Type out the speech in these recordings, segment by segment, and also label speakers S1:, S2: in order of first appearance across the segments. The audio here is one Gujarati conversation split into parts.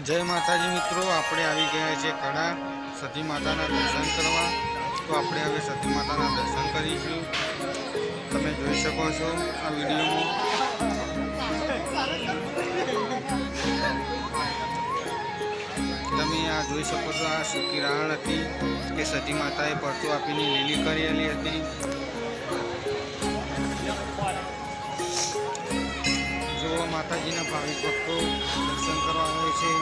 S1: જય માતાજી મિત્રો, આપણે આવી ગયા છે કડા સતી માતાના દર્શન કરવા। તો આપણે હવે સતી માતાના દર્શન કરીશું। તમે જોઈ શકો છો આ વિડીયોમાં। તમે આ જોઈ શકો છો, આ સૂકી રાહણ હતી કે સતી માતાએ પરચો આપીને લીલી કરેલી હતી। જો માતાજીના ભાવિક ભક્તો દર્શન કરવા આવે છે।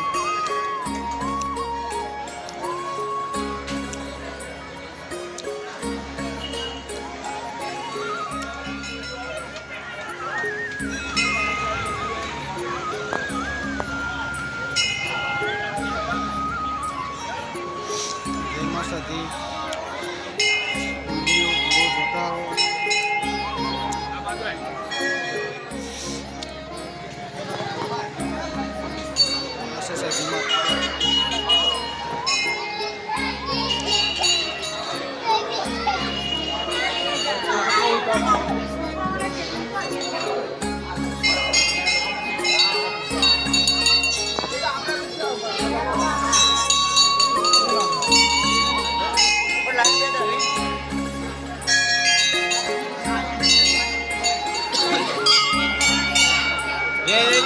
S1: સતી વિડીયો જોતા રહો।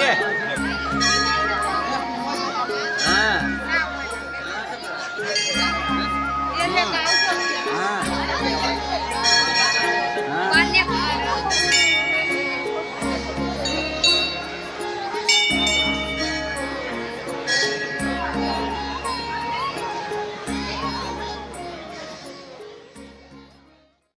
S1: Yeah.